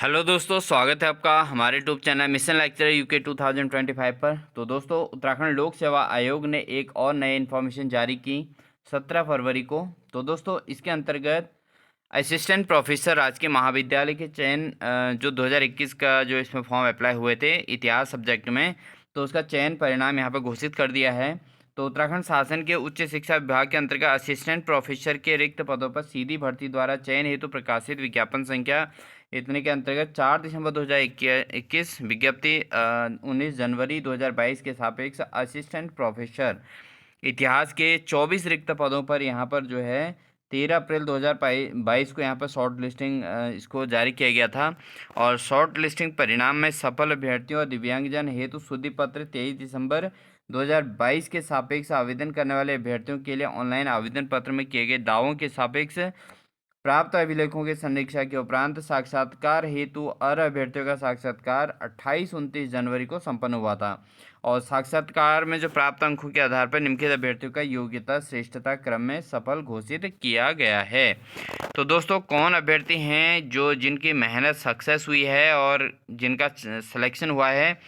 Hello दोस्तों, स्वागत है आपका हमारे YouTube channel mission lecture UK 2025 पर। तो दोस्तों, उत्तराखंड लोक सेवा आयोग ने एक और नई इन्फॉर्मेशन जारी की 17 फरवरी को। तो दोस्तों, इसके अंतर्गत असिस्टेंट प्रोफेसर राजकीय महाविद्यालय के चयन जो 2021 का जो इसमें फॉर्म अप्लाई हुए थे इतिहास सब्जेक्ट में, तो उसका चयन परिणाम यहाँ पर घोषित कर दिया है। तो उत्तराखंड शासन के उच्च शिक्षा विभाग के अंतर्गत असिस्टेंट प्रोफेसर के रिक्त पदों पर सीधी भर्ती द्वारा चयन हेतु प्रकाशित विज्ञापन संख्या इतने के अंतर्गत 4 दिसंबर 2021 विज्ञप्ति 19 जनवरी 2022 के सापेक्ष असिस्टेंट प्रोफेसर इतिहास के 24 रिक्त पदों पर यहाँ पर जो है 13 अप्रैल 2022 को यहाँ पर शॉर्ट लिस्टिंग इसको जारी किया गया था। और शॉर्ट लिस्टिंग परिणाम में सफल अभ्यर्थियों और दिव्यांगजन हेतु शुद्धि पत्र 23 दिसंबर 2022 के सापेक्ष आवेदन करने वाले अभ्यर्थियों के लिए ऑनलाइन आवेदन पत्र में किए गए दावों के सापेक्ष प्राप्त अभिलेखों के समीक्षा के उपरांत साक्षात्कार हेतु अर्ह अभ्यर्थियों का साक्षात्कार 28-29 जनवरी को संपन्न हुआ था। और साक्षात्कार में जो प्राप्त अंकों के आधार पर निम्नलिखित अभ्यर्थियों का योग्यता श्रेष्ठता क्रम में सफल घोषित किया गया है। तो दोस्तों, कौन अभ्यर्थी हैं जो जिनकी मेहनत सक्सेस हुई है और जिनका सिलेक्शन हुआ है,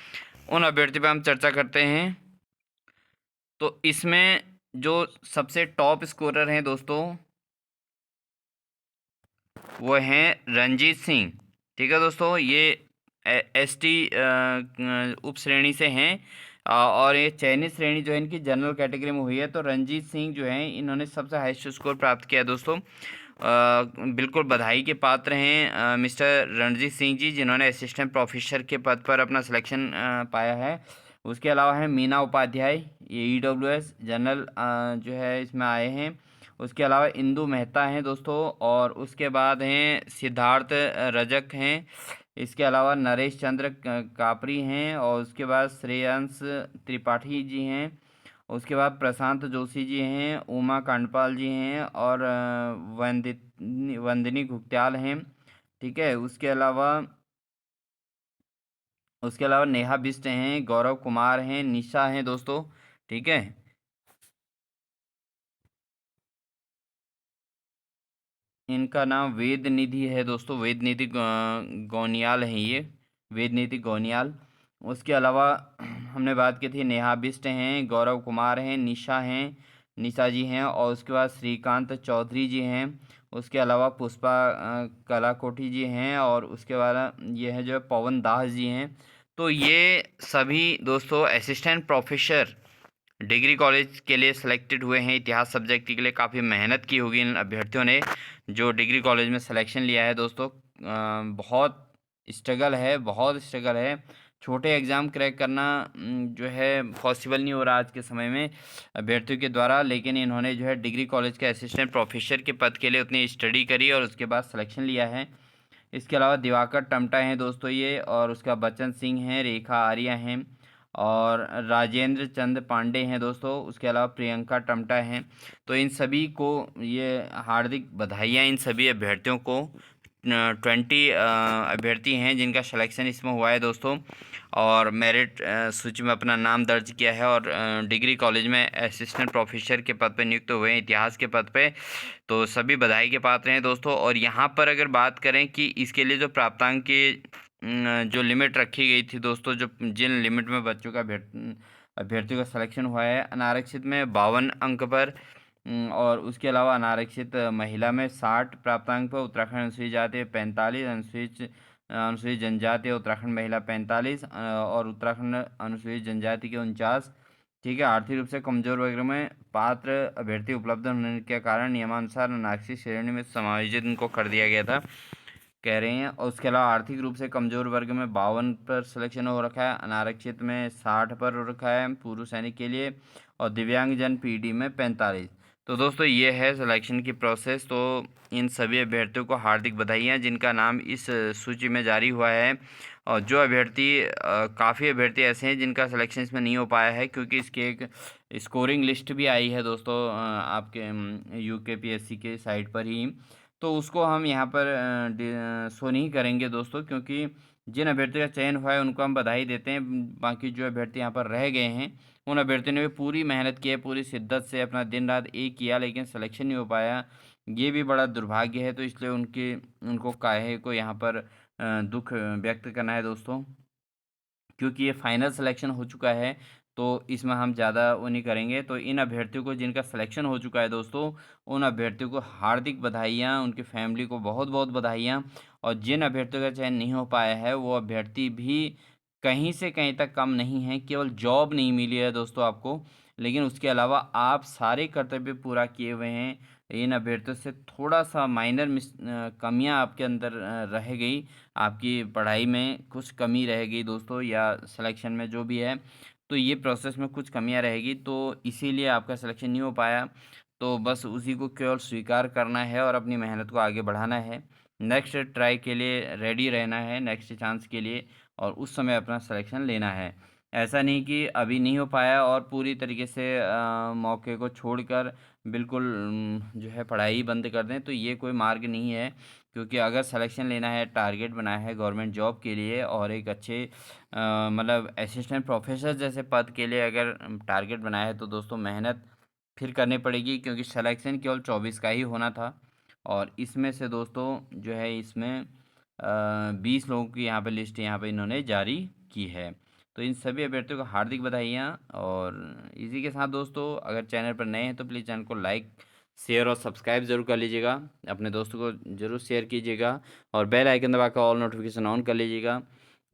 उन अभ्यर्थी पर हम चर्चा करते हैं। तो इसमें जो सबसे टॉप स्कोरर हैं दोस्तों, वो हैं रंजीत सिंह। ठीक है दोस्तों, ये एसटी उप श्रेणी से हैं और ये चयनित श्रेणी जो है इनकी जनरल कैटेगरी में हुई है। तो रंजीत सिंह जो हैं इन्होंने सबसे हाईएस्ट स्कोर प्राप्त किया है दोस्तों। बिल्कुल बधाई के पात्र हैं मिस्टर रणजीत सिंह जी, जिन्होंने असिस्टेंट प्रोफेसर के पद पर अपना सिलेक्शन पाया है। उसके अलावा है मीना उपाध्याय, ये ईडब्ल्यूएस जनरल जो है इसमें आए हैं। उसके अलावा इंदु मेहता हैं दोस्तों, और उसके बाद हैं सिद्धार्थ रजक हैं। इसके अलावा नरेश चंद्र कापरी हैं, और उसके बाद श्रेयांश त्रिपाठी जी हैं। उसके बाद प्रशांत जोशी जी हैं, उमा कांडपाल जी हैं, और वंदिनी घुग्त्याल हैं। ठीक है, उसके अलावा नेहा बिष्ट हैं, गौरव कुमार हैं, निशा हैं दोस्तों। ठीक है, इनका नाम वेद निधि है दोस्तों, वेद निधि गौनियाल हैं ये, वेद निधि गौनियाल। उसके अलावा हमने बात की थी नेहा बिष्ट हैं, गौरव कुमार हैं, निशा जी हैं, और उसके बाद श्रीकांत चौधरी जी हैं। उसके अलावा पुष्पा कलाकोटी जी हैं, और उसके बाद ये है जो पवन दास जी हैं। तो ये सभी दोस्तों असिस्टेंट प्रोफेसर डिग्री कॉलेज के लिए सिलेक्टेड हुए हैं। इतिहास सब्जेक्ट के लिए काफ़ी मेहनत की होगी इन अभ्यर्थियों ने जो डिग्री कॉलेज में सिलेक्शन लिया है दोस्तों। बहुत स्ट्रगल है। छोटे एग्ज़ाम क्रैक करना जो है पॉसिबल नहीं हो रहा आज के समय में अभ्यर्थियों के द्वारा, लेकिन इन्होंने जो है डिग्री कॉलेज के असिस्टेंट प्रोफेसर के पद के लिए उतनी स्टडी करी और उसके बाद सिलेक्शन लिया है। इसके अलावा दिवाकर टमटा हैं दोस्तों ये, और उसका बच्चन सिंह हैं, रेखा आर्या हैं, और राजेंद्र चंद पांडे हैं दोस्तों। उसके अलावा प्रियंका टमटा हैं। तो इन सभी को ये हार्दिक बधाइयाँ इन सभी अभ्यर्थियों को। 20 अभ्यर्थी हैं जिनका सिलेक्शन इसमें हुआ है दोस्तों, और मेरिट सूची में अपना नाम दर्ज किया है, और डिग्री कॉलेज में असिस्टेंट प्रोफेसर के पद पर नियुक्त हुए हैं, इतिहास के पद पे। तो सभी बधाई के पात्र हैं दोस्तों। और यहाँ पर अगर बात करें कि इसके लिए जो प्राप्तांक की जो लिमिट रखी गई थी दोस्तों, जो जिन लिमिट में बच्चों का अभ्यर्थियों का सिलेक्शन हुआ है, अनारक्षित में 52 अंक पर, और उसके अलावा अनारक्षित महिला में 60 प्राप्तांक पर, उत्तराखंड अनुसूचित जाति 45, अनुसूचित जनजाति उत्तराखंड महिला 45, और उत्तराखंड अनुसूचित जनजाति के 49। ठीक है, आर्थिक रूप से कमजोर वर्ग में पात्र अभ्यर्थी उपलब्ध होने के कारण नियमानुसार अनारक्षित श्रेणी में समायोजित इनको कर दिया गया था, कह रहे हैं। और उसके अलावा आर्थिक रूप से कमजोर वर्ग में 52 पर सिलेक्शन हो रखा है, अनारक्षित में 60 पर हो रखा है पूर्व सैनिक के लिए, और दिव्यांगजन पीडी में 45। तो दोस्तों, ये है सिलेक्शन की प्रोसेस। तो इन सभी अभ्यर्थियों को हार्दिक बधाइयाँ जिनका नाम इस सूची में जारी हुआ है। और जो अभ्यर्थी काफ़ी अभ्यर्थी ऐसे हैं जिनका सिलेक्शन इसमें नहीं हो पाया है, क्योंकि इसकी एक स्कोरिंग लिस्ट भी आई है दोस्तों आपके यूकेपीएससी के साइट पर ही। तो उसको हम यहाँ पर शो नहीं करेंगे दोस्तों, क्योंकि जिन अभ्यर्थी का चयन हुआ है उनको हम बधाई देते हैं। बाकी जो अभ्यर्थी यहाँ पर रह गए हैं, उन अभ्यर्थियों ने भी पूरी मेहनत की है, पूरी शिद्दत से अपना दिन रात एक किया, लेकिन सिलेक्शन नहीं हो पाया। ये भी बड़ा दुर्भाग्य है, तो इसलिए उनको काहे को यहाँ पर दुःख व्यक्त करना है दोस्तों। क्योंकि ये फाइनल सिलेक्शन हो चुका है, तो इसमें हम ज़्यादा वो नहीं करेंगे। तो इन अभ्यर्थियों को जिनका सिलेक्शन हो चुका है दोस्तों, उन अभ्यर्थियों को हार्दिक बधाइयाँ, उनकी फैमिली को बहुत-बहुत बधाइयाँ। और जिन अभ्यर्थियों का चयन नहीं हो पाया है, वो अभ्यर्थी भी कहीं से कहीं तक कम नहीं है, केवल जॉब नहीं मिली है दोस्तों आपको, लेकिन उसके अलावा आप सारे कर्तव्य पूरा किए हुए हैं। इन अभ्यर्थियों से थोड़ा-सा माइनर कमियाँ आपके अंदर रह गई, आपकी पढ़ाई में कुछ कमी रह गई दोस्तों, या सिलेक्शन में जो भी है, तो ये प्रोसेस में कुछ कमियां रहेगी, तो इसीलिए आपका सिलेक्शन नहीं हो पाया। तो बस उसी को केवल स्वीकार करना है और अपनी मेहनत को आगे बढ़ाना है। नेक्स्ट ट्राई के लिए रेडी रहना है, नेक्स्ट चांस के लिए, और उस समय अपना सिलेक्शन लेना है। ऐसा नहीं कि अभी नहीं हो पाया और पूरी तरीके से मौके को छोड़कर बिल्कुल जो है पढ़ाई बंद कर दें, तो ये कोई मार्ग नहीं है। क्योंकि अगर सिलेक्शन लेना है, टारगेट बनाया है गवर्नमेंट जॉब के लिए और एक अच्छे मतलब असिस्टेंट प्रोफेसर जैसे पद के लिए अगर टारगेट बनाया है, तो दोस्तों मेहनत फिर करनी पड़ेगी, क्योंकि सिलेक्शन केवल 24 का ही होना था। और इसमें से दोस्तों जो है, इसमें 20 लोगों की यहाँ पे लिस्ट यहाँ पे इन्होंने जारी की है। तो इन सभी अभ्यर्थियों को हार्दिक बधाइयाँ। और इसी के साथ दोस्तों, अगर चैनल पर नए हैं तो प्लीज़ चैनल को लाइक, शेयर और सब्सक्राइब ज़रूर कर लीजिएगा, अपने दोस्तों को ज़रूर शेयर कीजिएगा, और बेल आइकन दबाकर ऑल नोटिफिकेशन ऑन कर लीजिएगा।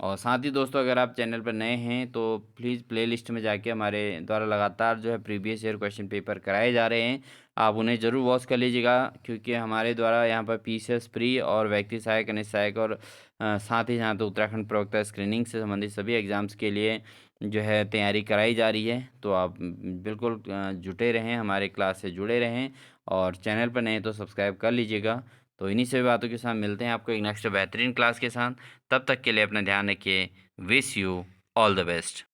और साथ ही दोस्तों, अगर आप चैनल पर नए हैं तो प्लीज़ प्लेलिस्ट में जाके हमारे द्वारा लगातार जो है प्रीवियस ईयर क्वेश्चन पेपर कराए जा रहे हैं, आप उन्हें ज़रूर वॉच कर लीजिएगा। क्योंकि हमारे द्वारा यहाँ पर पीसीएस प्री और व्यक्ति सहायक, अनित सहायक और साथ ही जहाँ तो उत्तराखंड प्रवक्ता स्क्रीनिंग से संबंधित सभी एग्ज़ाम्स के लिए जो है तैयारी कराई जा रही है। तो आप बिल्कुल जुटे रहें, हमारे क्लास से जुड़े रहें, और चैनल पर नए तो सब्सक्राइब कर लीजिएगा। तो इन्हीं सभी बातों के साथ मिलते हैं आपको एक नेक्स्ट बेहतरीन क्लास के साथ। तब तक के लिए अपना ध्यान रखिए। Wish you all the best.